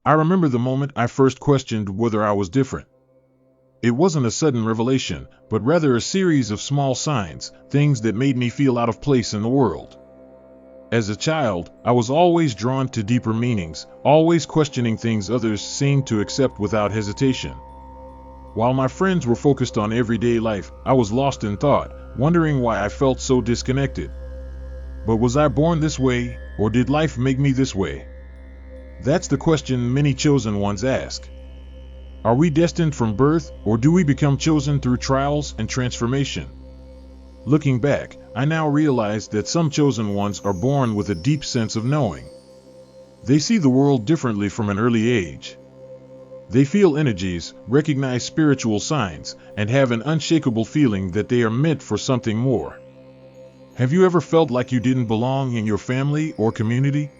I remember the moment I first questioned whether I was different. It wasn't a sudden revelation, but rather a series of small signs, things that made me feel out of place in the world. As a child, I was always drawn to deeper meanings, always questioning things others seemed to accept without hesitation. While my friends were focused on everyday life, I was lost in thought, wondering why I felt so disconnected. But was I born this way, or did life make me this way? That's the question many chosen ones ask. Are we destined from birth, or do we become chosen through trials and transformation? Looking back, I now realize that some chosen ones are born with a deep sense of knowing. They see the world differently from an early age. They feel energies, recognize spiritual signs, and have an unshakable feeling that they are meant for something more. Have you ever felt like you didn't belong in your family or community?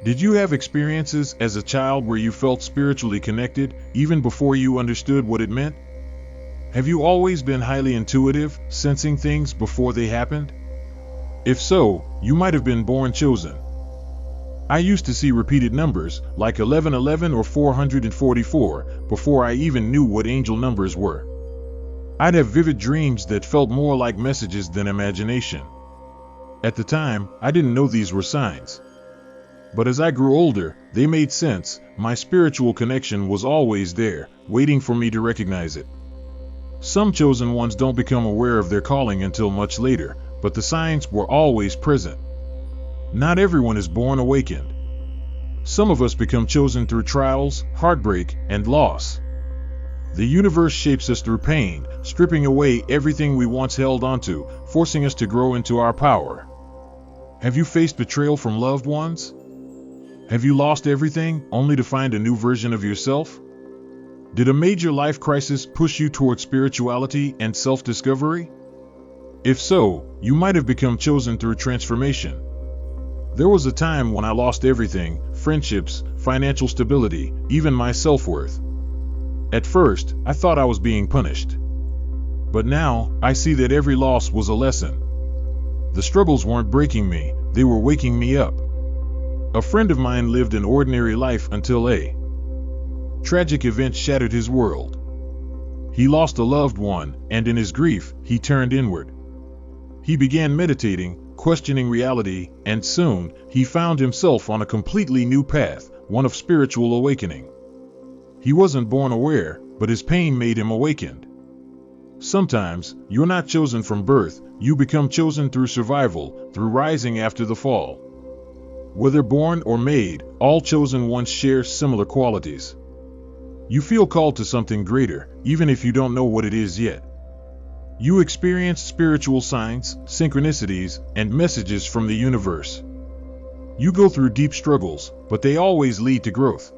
Did you have experiences as a child where you felt spiritually connected, even before you understood what it meant? Have you always been highly intuitive, sensing things before they happened? If so, you might have been born chosen. I used to see repeated numbers, like 1111 or 444, before I even knew what angel numbers were. I'd have vivid dreams that felt more like messages than imagination. At the time, I didn't know these were signs. But as I grew older, they made sense. My spiritual connection was always there, waiting for me to recognize it. Some chosen ones don't become aware of their calling until much later, but the signs were always present. Not everyone is born awakened. Some of us become chosen through trials, heartbreak, and loss. The universe shapes us through pain, stripping away everything we once held onto, forcing us to grow into our power. Have you faced betrayal from loved ones? Have you lost everything, only to find a new version of yourself? Did a major life crisis push you toward spirituality and self-discovery? If so, you might have become chosen through transformation. There was a time when I lost everything: friendships, financial stability, even my self-worth. At first, I thought I was being punished. But now, I see that every loss was a lesson. The struggles weren't breaking me, they were waking me up. A friend of mine lived an ordinary life until a tragic event shattered his world. He lost a loved one, and in his grief, he turned inward. He began meditating, questioning reality, and soon, he found himself on a completely new path, one of spiritual awakening. He wasn't born aware, but his pain made him awakened. Sometimes, you're not chosen from birth, you become chosen through survival, through rising after the fall. Whether born or made, all chosen ones share similar qualities. You feel called to something greater, even if you don't know what it is yet. You experience spiritual signs, synchronicities, and messages from the universe. You go through deep struggles, but they always lead to growth.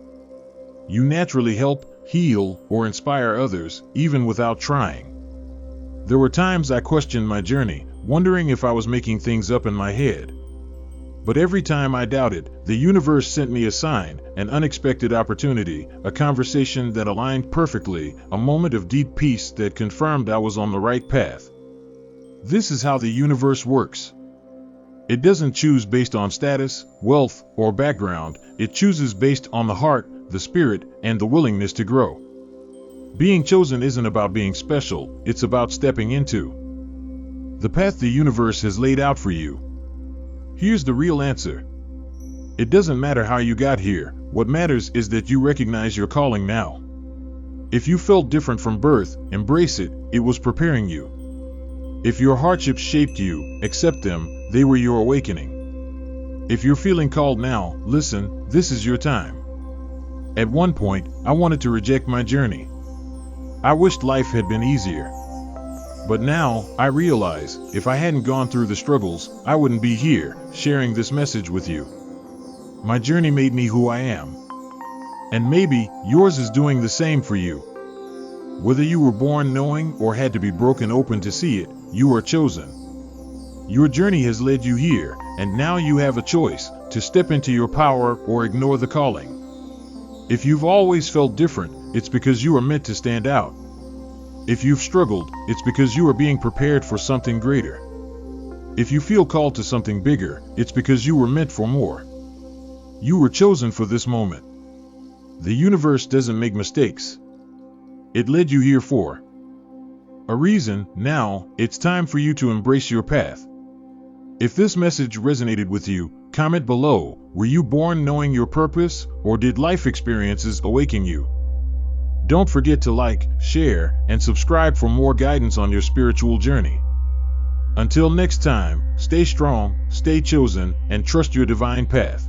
You naturally help, heal, or inspire others, even without trying. There were times I questioned my journey, wondering if I was making things up in my head. But every time I doubted, the universe sent me a sign, an unexpected opportunity, a conversation that aligned perfectly, a moment of deep peace that confirmed I was on the right path. This is how the universe works. It doesn't choose based on status, wealth, or background. It chooses based on the heart, the spirit, and the willingness to grow. Being chosen isn't about being special, it's about stepping into the path the universe has laid out for you. Here's the real answer. It doesn't matter how you got here, what matters is that you recognize your calling now. If you felt different from birth, embrace it, it was preparing you. If your hardships shaped you, accept them, they were your awakening. If you're feeling called now, listen, this is your time. At one point, I wanted to reject my journey. I wished life had been easier. But now, I realize, if I hadn't gone through the struggles, I wouldn't be here, sharing this message with you. My journey made me who I am. And maybe, yours is doing the same for you. Whether you were born knowing or had to be broken open to see it, you are chosen. Your journey has led you here, and now you have a choice, to step into your power or ignore the calling. If you've always felt different, it's because you are meant to stand out. If you've struggled, it's because you are being prepared for something greater. If you feel called to something bigger, it's because you were meant for more. You were chosen for this moment. The universe doesn't make mistakes. It led you here for a reason. Now, it's time for you to embrace your path. If this message resonated with you, comment below. Were you born knowing your purpose, or did life experiences awaken you? Don't forget to like, share, and subscribe for more guidance on your spiritual journey. Until next time, stay strong, stay chosen, and trust your divine path.